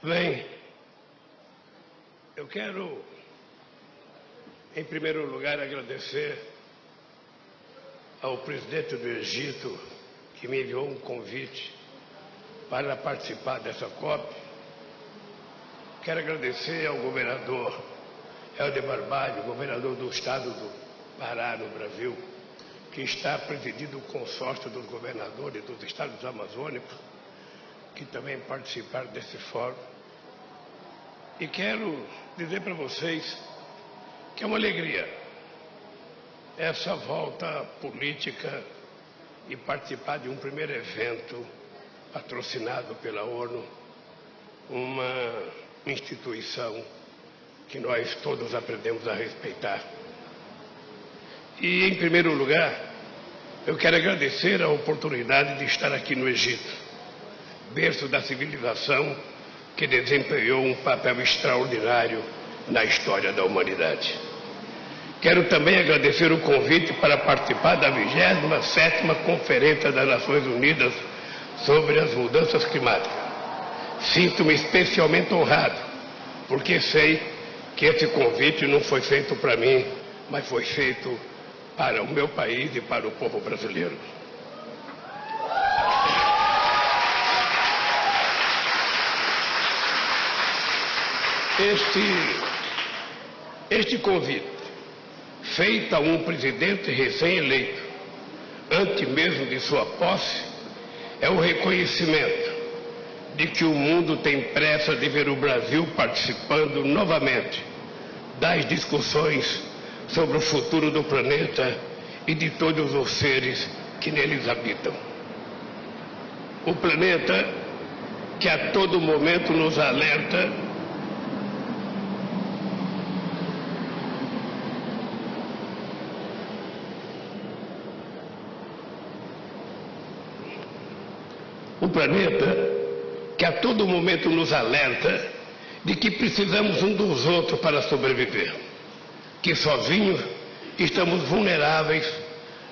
Bem, eu quero, em primeiro lugar, agradecer ao presidente do Egito, que me enviou um convite para participar dessa COP. Quero agradecer ao governador Helder Barbalho, governador do estado do Pará, no Brasil, que está presidindo o consórcio dos governadores dos estados amazônicos, que também participaram desse fórum. E quero dizer para vocês que é uma alegria essa volta política e participar de um primeiro evento patrocinado pela ONU, uma instituição que nós todos aprendemos a respeitar. E, em primeiro lugar, eu quero agradecer a oportunidade de estar aqui no Egito, berço da civilização que desempenhou um papel extraordinário na história da humanidade. Quero também agradecer o convite para participar da 27ª Conferência das Nações Unidas sobre as Mudanças Climáticas. Sinto-me especialmente honrado, porque sei que esse convite não foi feito para mim, mas foi feito para o meu país e para o povo brasileiro. Este convite, feito a um presidente recém-eleito, antes mesmo de sua posse, é o reconhecimento de que o mundo tem pressa de ver o Brasil participando novamente das discussões sobre o futuro do planeta e de todos os seres que neles habitam. O planeta que a todo momento nos alerta de que precisamos um dos outros para sobreviver, que sozinhos estamos vulneráveis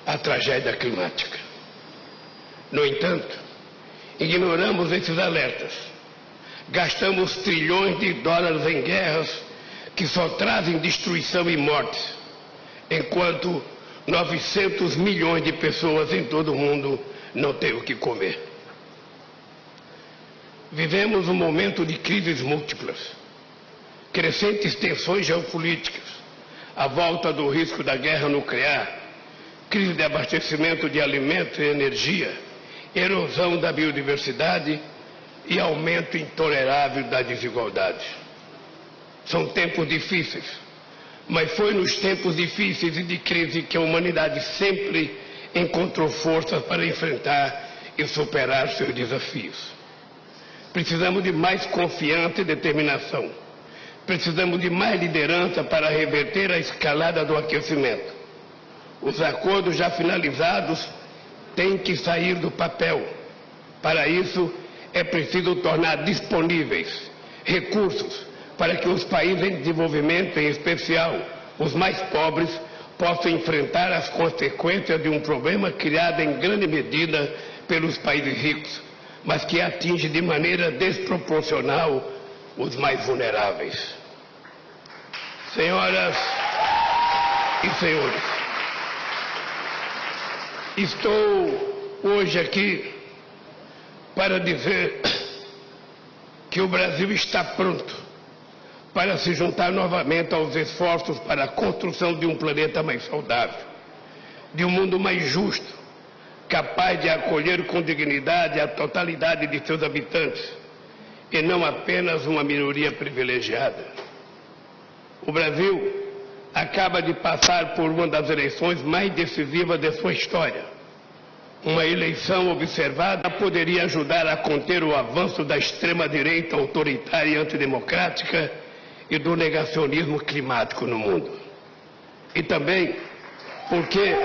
à tragédia climática. No entanto, ignoramos esses alertas. Gastamos trilhões de dólares em guerras que só trazem destruição e mortes, enquanto 900 milhões de pessoas em todo o mundo não têm o que comer. Vivemos um momento de crises múltiplas, crescentes tensões geopolíticas, a volta do risco da guerra nuclear, crise de abastecimento de alimentos e energia, erosão da biodiversidade e aumento intolerável da desigualdade. São tempos difíceis, mas foi nos tempos difíceis e de crise que a humanidade sempre encontrou forças para enfrentar e superar seus desafios. Precisamos de mais confiança e determinação. Precisamos de mais liderança para reverter a escalada do aquecimento. Os acordos já finalizados têm que sair do papel. Para isso, é preciso tornar disponíveis recursos para que os países em desenvolvimento, em especial os mais pobres, possam enfrentar as consequências de um problema criado em grande medida pelos países ricos, mas que atinge de maneira desproporcional os mais vulneráveis. Senhoras e senhores, estou hoje aqui para dizer que o Brasil está pronto para se juntar novamente aos esforços para a construção de um planeta mais saudável, de um mundo mais justo, capaz de acolher com dignidade a totalidade de seus habitantes, e não apenas uma minoria privilegiada. O Brasil acaba de passar por uma das eleições mais decisivas de sua história. Uma eleição observada poderia ajudar a conter o avanço da extrema-direita autoritária e antidemocrática e do negacionismo climático no mundo. E também porque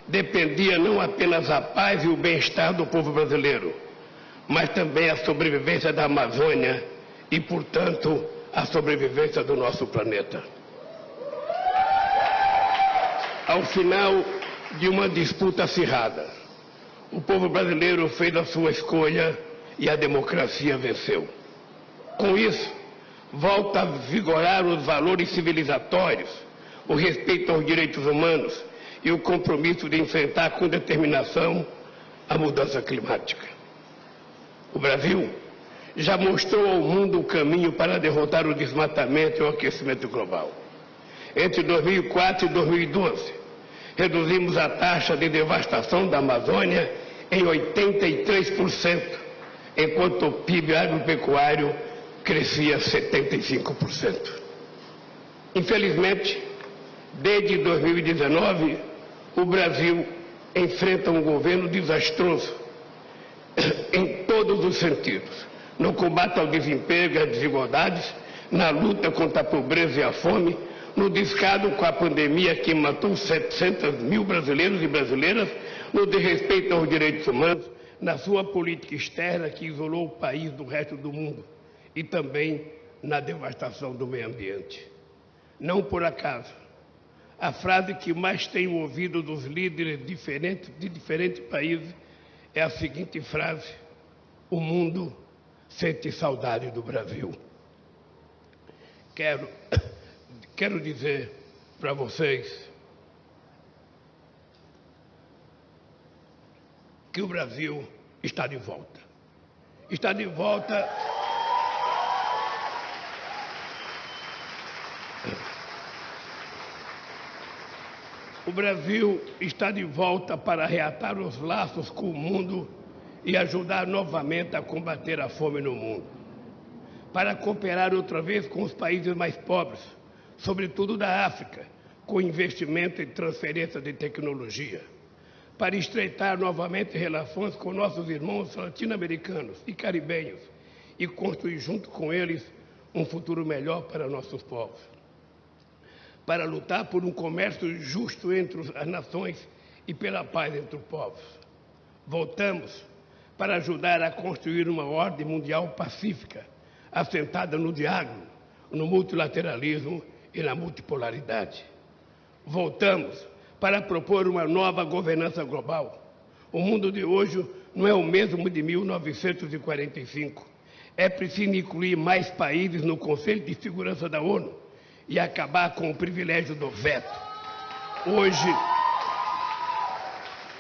dependia não apenas a paz e o bem-estar do povo brasileiro, mas também a sobrevivência da Amazônia e, portanto, a sobrevivência do nosso planeta. Ao final de uma disputa acirrada, O povo brasileiro fez a sua escolha e a democracia venceu. Com isso, volta a vigorar os valores civilizatórios, o respeito aos direitos humanos e o compromisso de enfrentar com determinação a mudança climática. O Brasil já mostrou ao mundo o caminho para derrotar o desmatamento e o aquecimento global. Entre 2004 e 2012, reduzimos a taxa de devastação da Amazônia em 83%, enquanto o PIB agropecuário crescia 75%. Infelizmente, desde 2019, o Brasil enfrenta um governo desastroso em todos os sentidos, no combate ao desemprego e às desigualdades, na luta contra a pobreza e a fome, no descaso com a pandemia que matou 700 mil brasileiros e brasileiras, no desrespeito aos direitos humanos, na sua política externa que isolou o país do resto do mundo e também na devastação do meio ambiente. Não por acaso, a frase que mais tenho ouvido dos líderes de diferentes países é a seguinte frase: o mundo sente saudade do Brasil. Quero dizer para vocês que o Brasil está de volta. Está de volta. O Brasil está de volta para reatar os laços com o mundo e ajudar novamente a combater a fome no mundo. Para cooperar outra vez com os países mais pobres, sobretudo da África, com investimento em transferência de tecnologia. Para estreitar novamente relações com nossos irmãos latino-americanos e caribenhos e construir junto com eles um futuro melhor para nossos povos. Para lutar por um comércio justo entre as nações e pela paz entre os povos. Voltamos para ajudar a construir uma ordem mundial pacífica, assentada no diálogo, no multilateralismo e na multipolaridade. Voltamos para propor uma nova governança global. O mundo de hoje não é o mesmo de 1945. É preciso incluir mais países no Conselho de Segurança da ONU e acabar com o privilégio do veto.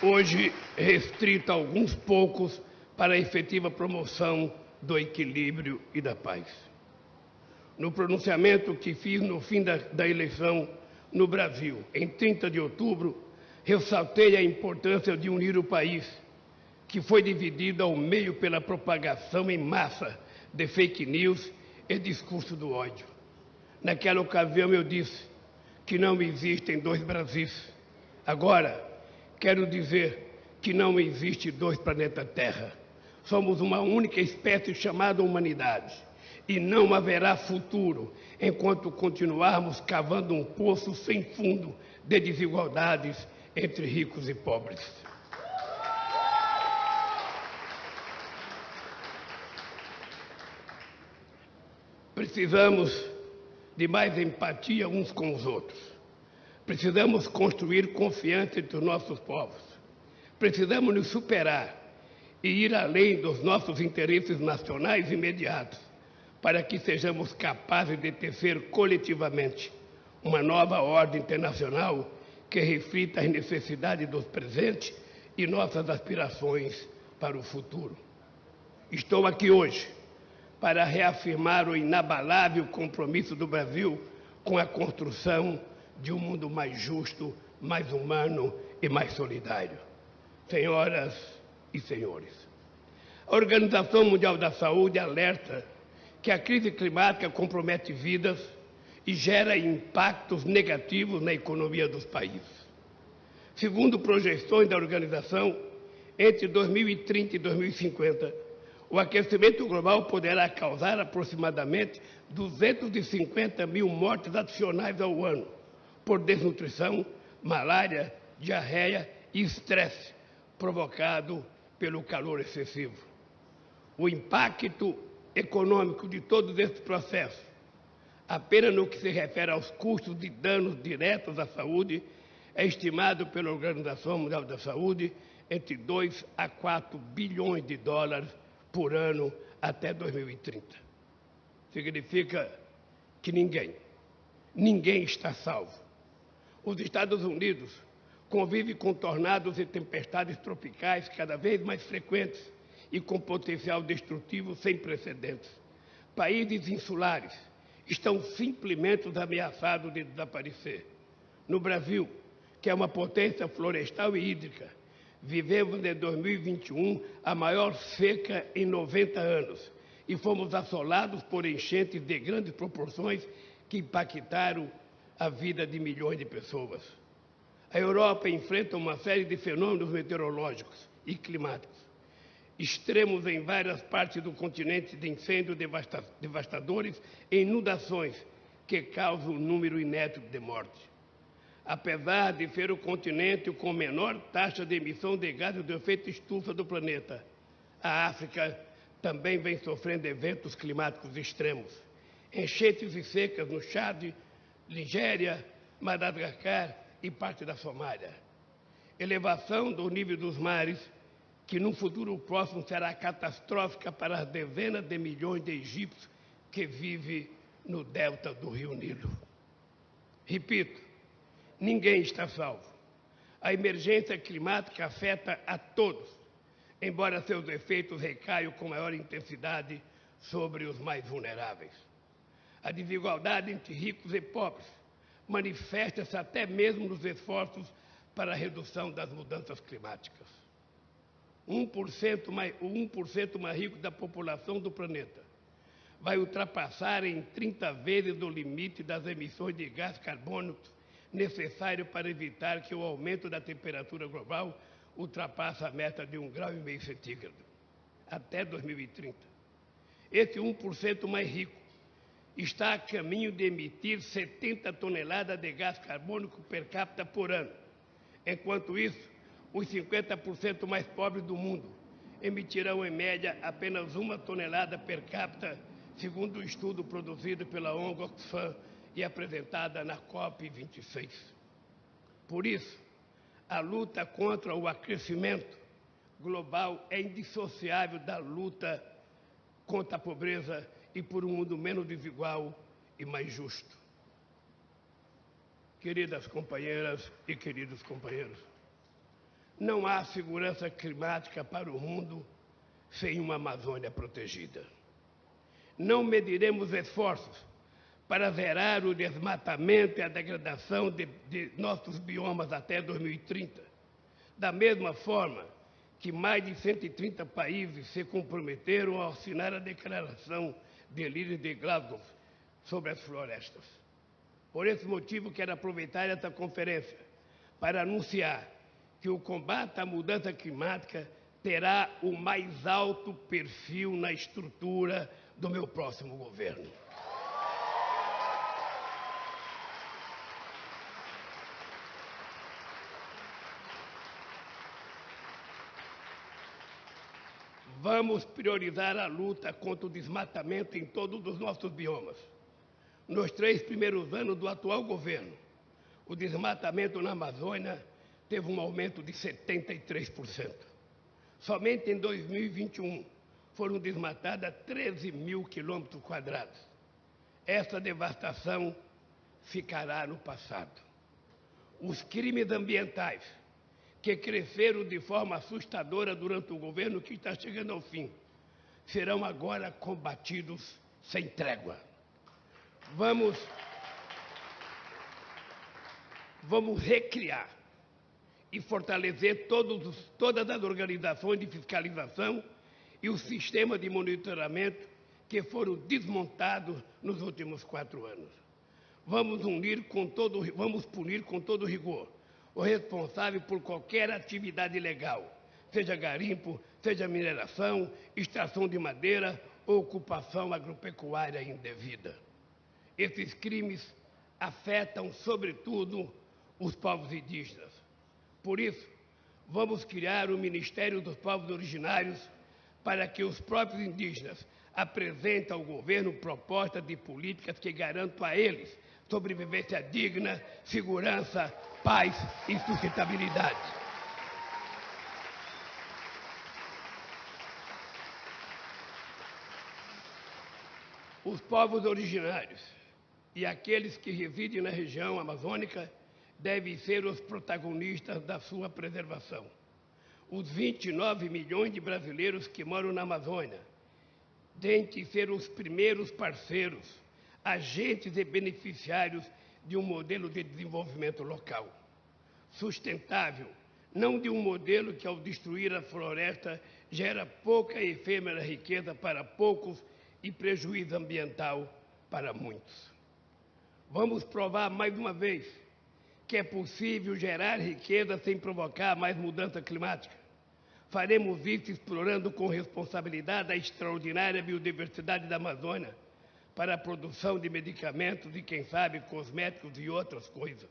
Hoje restrito a alguns poucos para a efetiva promoção do equilíbrio e da paz. No pronunciamento que fiz no fim da eleição no Brasil, em 30 de outubro, ressaltei a importância de unir o país, que foi dividido ao meio pela propagação em massa de fake news e discurso do ódio. Naquela ocasião eu disse que não existem dois Brasis. Agora, quero dizer que não existe dois planetas Terra. Somos uma única espécie chamada humanidade. E não haverá futuro enquanto continuarmos cavando um poço sem fundo de desigualdades entre ricos e pobres. Precisamos de mais empatia uns com os outros. Precisamos construir confiança entre os nossos povos. Precisamos nos superar e ir além dos nossos interesses nacionais imediatos, para que sejamos capazes de tecer coletivamente uma nova ordem internacional que reflita as necessidades dos presentes e nossas aspirações para o futuro. Estou aqui hoje para reafirmar o inabalável compromisso do Brasil com a construção de um mundo mais justo, mais humano e mais solidário. Senhoras e senhores, a Organização Mundial da Saúde alerta que a crise climática compromete vidas e gera impactos negativos na economia dos países. Segundo projeções da organização, entre 2030 e 2050, o aquecimento global poderá causar aproximadamente 250 mil mortes adicionais ao ano, por desnutrição, malária, diarreia e estresse provocado pelo calor excessivo. O impacto econômico de todos esses processos, apenas no que se refere aos custos de danos diretos à saúde, é estimado pela Organização Mundial da Saúde entre 2 a 4 bilhões de dólares por ano até 2030. Significa que ninguém está salvo. Os Estados Unidos convivem com tornados e tempestades tropicais cada vez mais frequentes e com potencial destrutivo sem precedentes. Países insulares estão simplesmente ameaçados de desaparecer. No Brasil, que é uma potência florestal e hídrica, vivemos em 2021 a maior seca em 90 anos e fomos assolados por enchentes de grandes proporções que impactaram a vida de milhões de pessoas. A Europa enfrenta uma série de fenômenos meteorológicos e climáticos extremos em várias partes do continente, de incêndios devastadores e inundações que causam um número inédito de mortes. Apesar de ser o continente com menor taxa de emissão de gases de efeito estufa do planeta, a África também vem sofrendo eventos climáticos extremos. Enchentes e secas no Chad, Nigéria, Madagascar e parte da Somália. Elevação do nível dos mares, que no futuro próximo será catastrófica para as dezenas de milhões de egípcios que vivem no delta do rio Nilo. Repito, ninguém está salvo. A emergência climática afeta a todos, embora seus efeitos recaiam com maior intensidade sobre os mais vulneráveis. A desigualdade entre ricos e pobres manifesta-se até mesmo nos esforços para a redução das mudanças climáticas. O 1% mais rico da população do planeta vai ultrapassar em 30 vezes o limite das emissões de gás carbônico necessário para evitar que o aumento da temperatura global ultrapasse a meta de 1,5 graus centígrado até 2030. Esse 1% mais rico está a caminho de emitir 70 toneladas de gás carbônico per capita por ano. Enquanto isso, os 50% mais pobres do mundo emitirão, em média, apenas 1 tonelada per capita, segundo o estudo produzido pela ONG Oxfam e apresentada na COP26. Por isso, a luta contra o aquecimento global é indissociável da luta contra a pobreza e por um mundo menos desigual e mais justo. Queridas companheiras e queridos companheiros, não há segurança climática para o mundo sem uma Amazônia protegida. Não mediremos esforços para zerar o desmatamento e a degradação de nossos biomas até 2030, da mesma forma que mais de 130 países se comprometeram a assinar a Declaração de Líderes de Glasgow sobre as florestas. Por esse motivo, quero aproveitar esta conferência para anunciar que o combate à mudança climática terá o mais alto perfil na estrutura do meu próximo governo. Vamos priorizar a luta contra o desmatamento em todos os nossos biomas. Nos 3 primeiros anos do atual governo, o desmatamento na Amazônia teve um aumento de 73%. Somente em 2021 foram desmatadas 13 mil quilômetros quadrados. Essa devastação ficará no passado. Os crimes ambientais, que cresceram de forma assustadora durante o governo que está chegando ao fim, serão agora combatidos sem trégua. Vamos recriar e fortalecer todas as organizações de fiscalização e o sistema de monitoramento que foram desmontados nos últimos 4 anos. Vamos punir com todo rigor o responsável por qualquer atividade ilegal, seja garimpo, seja mineração, extração de madeira ou ocupação agropecuária indevida. Esses crimes afetam, sobretudo, os povos indígenas. Por isso, vamos criar o Ministério dos Povos Originários para que os próprios indígenas apresentem ao governo propostas de políticas que garantam a eles sobrevivência digna, segurança, paz e sustentabilidade. Os povos originários e aqueles que residem na região amazônica devem ser os protagonistas da sua preservação. Os 29 milhões de brasileiros que moram na Amazônia têm que ser os primeiros parceiros, agentes e beneficiários de um modelo de desenvolvimento local, sustentável, não de um modelo que, ao destruir a floresta, gera pouca e efêmera riqueza para poucos e prejuízo ambiental para muitos. Vamos provar mais uma vez que é possível gerar riqueza sem provocar mais mudança climática. Faremos isso explorando com responsabilidade a extraordinária biodiversidade da Amazônia para a produção de medicamentos e, quem sabe, cosméticos e outras coisas.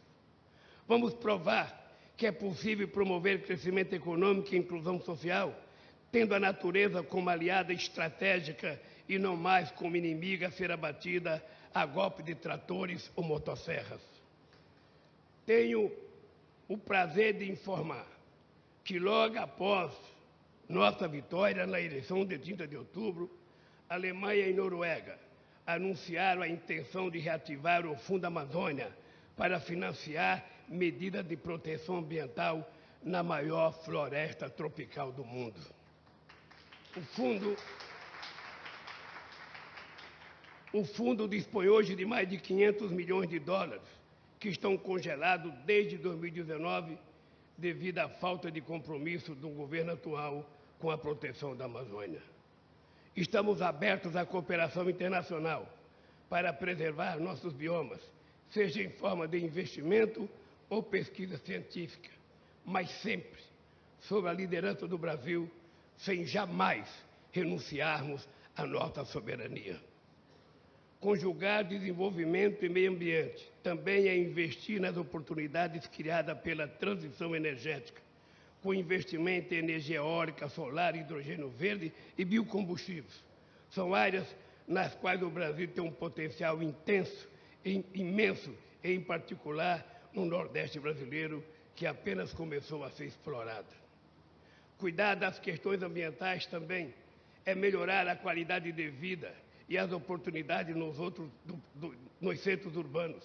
Vamos provar que é possível promover crescimento econômico e inclusão social, tendo a natureza como aliada estratégica e não mais como inimiga a ser abatida a golpe de tratores ou motosserras. Tenho o prazer de informar que logo após nossa vitória na eleição de 30 de outubro, Alemanha e Noruega anunciaram a intenção de reativar o Fundo Amazônia para financiar medidas de proteção ambiental na maior floresta tropical do mundo. O fundo dispõe hoje de mais de 500 milhões de dólares, que estão congelados desde 2019 devido à falta de compromisso do governo atual com a proteção da Amazônia. Estamos abertos à cooperação internacional para preservar nossos biomas, seja em forma de investimento ou pesquisa científica, mas sempre sob a liderança do Brasil, sem jamais renunciarmos à nossa soberania. Conjugar desenvolvimento e meio ambiente também é investir nas oportunidades criadas pela transição energética, com investimento em energia eólica, solar, hidrogênio verde e biocombustíveis. São áreas nas quais o Brasil tem um potencial intenso, imenso, e em particular no Nordeste brasileiro, que apenas começou a ser explorado. Cuidar das questões ambientais também é melhorar a qualidade de vida e as oportunidades nos centros urbanos,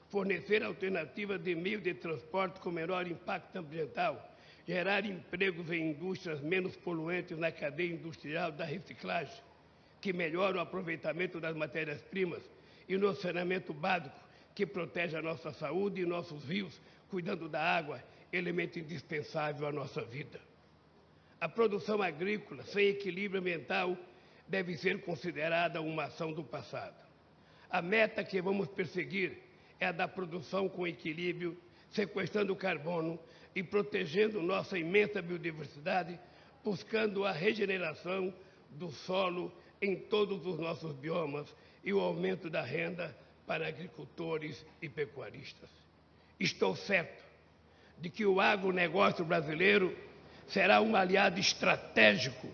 fornecer alternativas de meio de transporte com menor impacto ambiental, gerar empregos em indústrias menos poluentes na cadeia industrial da reciclagem, que melhora o aproveitamento das matérias-primas, e no saneamento básico, que protege a nossa saúde e nossos rios, cuidando da água, elemento indispensável à nossa vida. A produção agrícola, sem equilíbrio ambiental, deve ser considerada uma ação do passado. A meta que vamos perseguir é a da produção com equilíbrio, sequestrando carbono e protegendo nossa imensa biodiversidade, buscando a regeneração do solo em todos os nossos biomas e o aumento da renda para agricultores e pecuaristas. Estou certo de que o agronegócio brasileiro será um aliado estratégico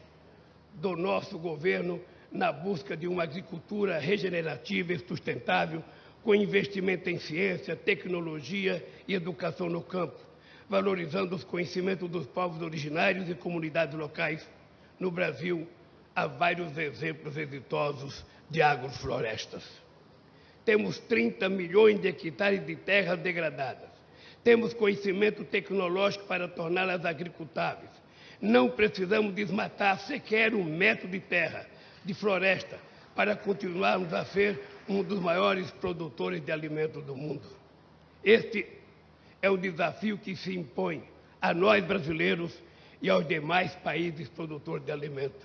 do nosso governo na busca de uma agricultura regenerativa e sustentável, com investimento em ciência, tecnologia e educação no campo, valorizando os conhecimentos dos povos originários e comunidades locais. No Brasil, há vários exemplos exitosos de agroflorestas. Temos 30 milhões de hectares de terras degradadas. Temos conhecimento tecnológico para torná-las agricultáveis. Não precisamos desmatar sequer 1 metro de terra, de floresta, para continuarmos a ser um dos maiores produtores de alimentos do mundo. Este é o desafio que se impõe a nós brasileiros e aos demais países produtores de alimentos.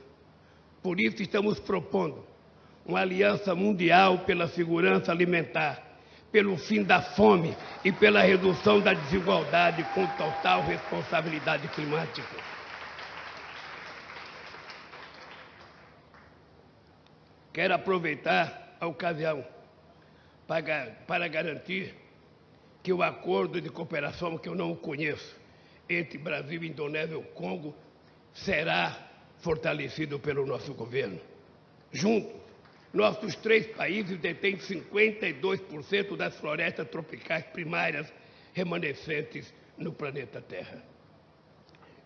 Por isso estamos propondo uma aliança mundial pela segurança alimentar, pelo fim da fome e pela redução da desigualdade com total responsabilidade climática. Quero aproveitar a ocasião para garantir que o acordo de cooperação, que eu não conheço, entre Brasil, Indonésia e Congo, será fortalecido pelo nosso governo. Juntos, nossos 3 países detêm 52% das florestas tropicais primárias remanescentes no planeta Terra.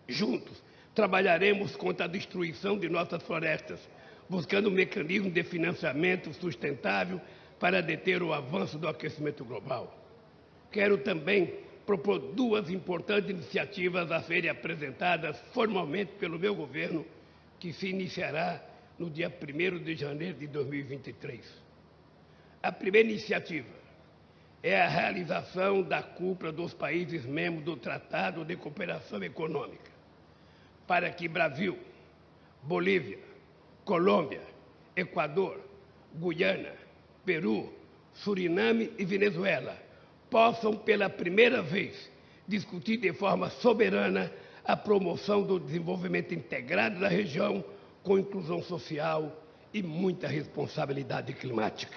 Juntos, trabalharemos contra a destruição de nossas florestas, buscando um mecanismo de financiamento sustentável para deter o avanço do aquecimento global. Quero também propor duas importantes iniciativas a serem apresentadas formalmente pelo meu governo, que se iniciará no dia 1º de janeiro de 2023. A primeira iniciativa é a realização da cúpula dos países membros do Tratado de Cooperação Econômica, para que Brasil, Bolívia, Colômbia, Equador, Guiana, Peru, Suriname e Venezuela possam, pela primeira vez, discutir de forma soberana a promoção do desenvolvimento integrado da região, com inclusão social e muita responsabilidade climática.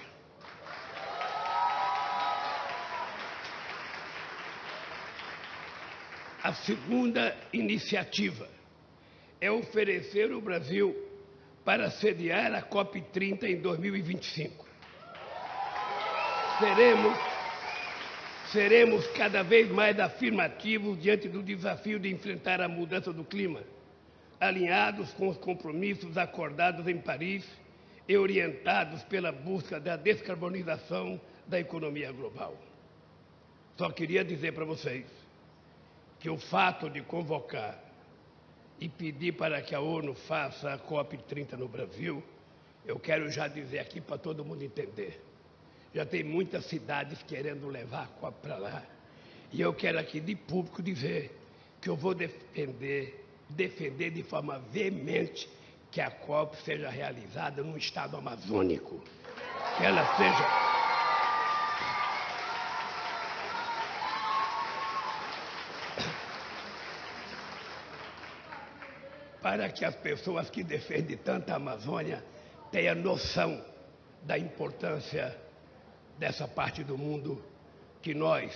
A segunda iniciativa é oferecer o Brasil para sediar a COP30 em 2025. Seremos cada vez mais afirmativos diante do desafio de enfrentar a mudança do clima, alinhados com os compromissos acordados em Paris e orientados pela busca da descarbonização da economia global. Só queria dizer para vocês que o fato de convocar e pedir para que a ONU faça a COP30 no Brasil, eu quero já dizer aqui para todo mundo entender. Já tem muitas cidades querendo levar a COP para lá. E eu quero aqui de público dizer que eu vou defender de forma veemente que a COP seja realizada no estado amazônico. Que ela seja... para que as pessoas que defendem tanto a Amazônia tenham noção da importância dessa parte do mundo que nós,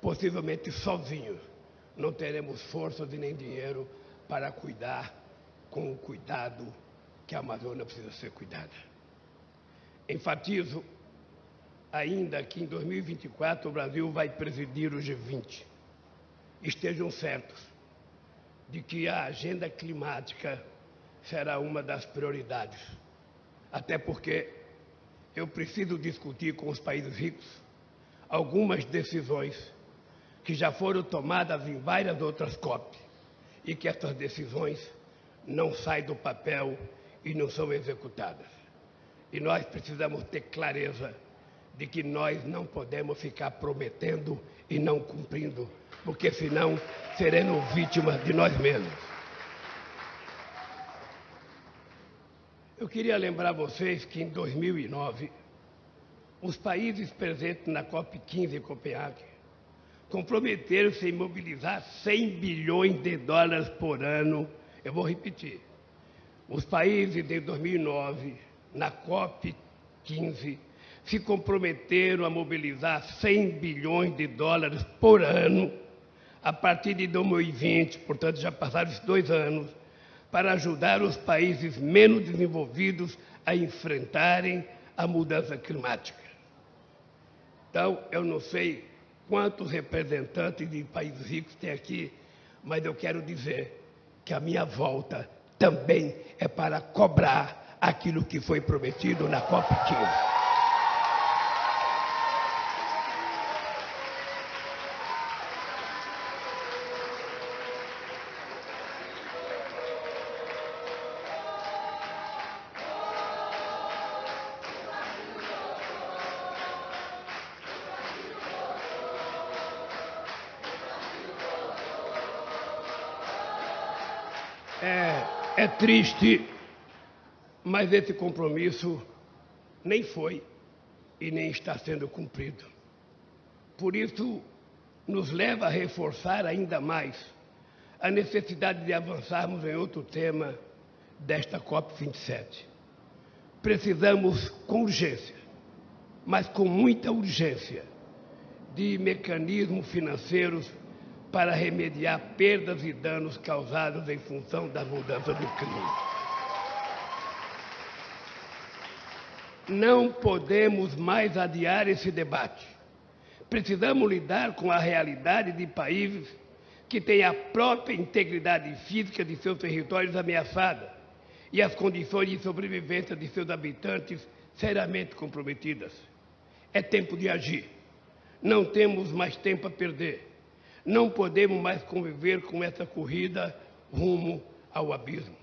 possivelmente sozinhos, não teremos forças e nem dinheiro para cuidar com o cuidado que a Amazônia precisa ser cuidada. Enfatizo ainda que em 2024 o Brasil vai presidir o G20. Estejam certos de que a agenda climática será uma das prioridades. Até porque eu preciso discutir com os países ricos algumas decisões que já foram tomadas em várias outras COP e que essas decisões não saem do papel e não são executadas. E nós precisamos ter clareza de que nós não podemos ficar prometendo e não cumprindo, porque senão seremos vítimas de nós mesmos. Eu queria lembrar vocês que em 2009, os países presentes na COP15 em Copenhague comprometeram-se em mobilizar 100 bilhões de dólares por ano. Eu vou repetir. Os países de 2009, na COP15, se comprometeram a mobilizar 100 bilhões de dólares por ano a partir de 2020, portanto já passaram esses 2 anos, para ajudar os países menos desenvolvidos a enfrentarem a mudança climática. Então, eu não sei quantos representantes de países ricos tem aqui, mas eu quero dizer que a minha volta também é para cobrar aquilo que foi prometido na COP15. É triste, mas esse compromisso nem foi e nem está sendo cumprido. Por isso, nos leva a reforçar ainda mais a necessidade de avançarmos em outro tema desta COP27. Precisamos, com urgência, mas com muita urgência, de mecanismos financeiros para remediar perdas e danos causados em função da mudança do clima. Não podemos mais adiar esse debate. Precisamos lidar com a realidade de países que têm a própria integridade física de seus territórios ameaçada e as condições de sobrevivência de seus habitantes seriamente comprometidas. É tempo de agir. Não temos mais tempo a perder. Não podemos mais conviver com essa corrida rumo ao abismo.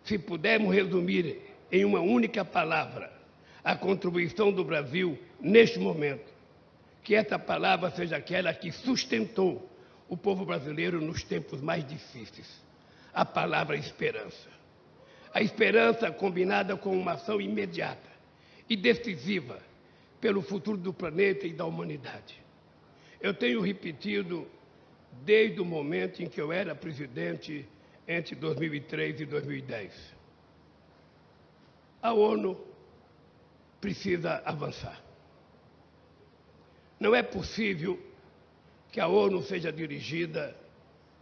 Se pudermos resumir em uma única palavra a contribuição do Brasil neste momento, que essa palavra seja aquela que sustentou o povo brasileiro nos tempos mais difíceis. A palavra esperança. A esperança combinada com uma ação imediata e decisiva pelo futuro do planeta e da humanidade. Eu tenho repetido desde o momento em que eu era presidente, entre 2003 e 2010. A ONU precisa avançar. Não é possível que a ONU seja dirigida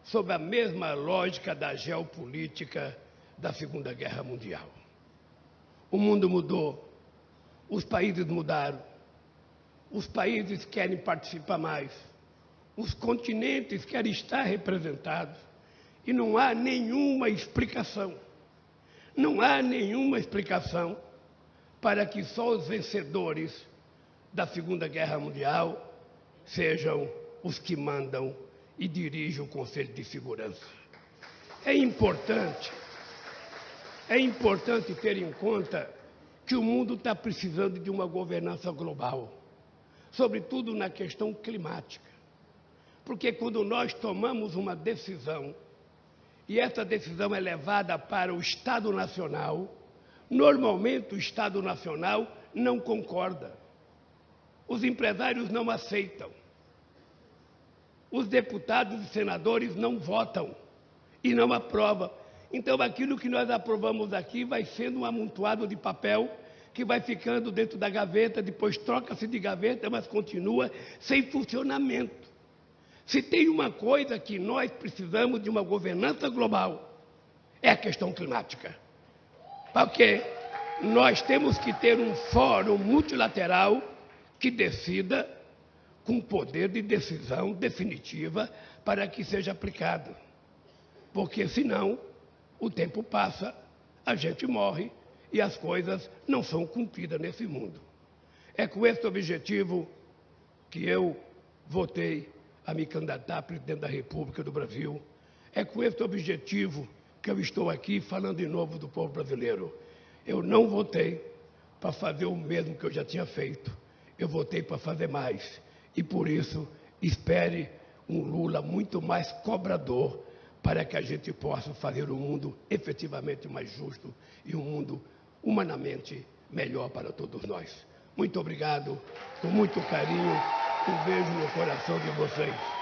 sob a mesma lógica da geopolítica da Segunda Guerra Mundial. O mundo mudou, os países mudaram, os países querem participar mais, os continentes querem estar representados e não há nenhuma explicação. Não há nenhuma explicação para que só os vencedores da Segunda Guerra Mundial sejam os que mandam e dirigem o Conselho de Segurança. É importante ter em conta que o mundo está precisando de uma governança global, sobretudo na questão climática. Porque quando nós tomamos uma decisão, e essa decisão é levada para o Estado Nacional, normalmente o Estado Nacional não concorda. Os empresários não aceitam. Os deputados e senadores não votam e não aprovam. Então, aquilo que nós aprovamos aqui vai sendo um amontoado de papel que vai ficando dentro da gaveta, depois troca-se de gaveta, mas continua sem funcionamento. Se tem uma coisa que nós precisamos de uma governança global, é a questão climática. Porque nós temos que ter um fórum multilateral que decida com poder de decisão definitiva para que seja aplicado. Porque, senão, o tempo passa, a gente morre e as coisas não são cumpridas nesse mundo. É com esse objetivo que eu votei a me candidatar a presidente da República do Brasil. É com esse objetivo que eu estou aqui falando de novo do povo brasileiro. Eu não votei para fazer o mesmo que eu já tinha feito. Eu votei para fazer mais. E, por isso, espere um Lula muito mais cobrador para que a gente possa fazer um mundo efetivamente mais justo e um mundo humanamente melhor para todos nós. Muito obrigado, com muito carinho, um beijo no coração de vocês.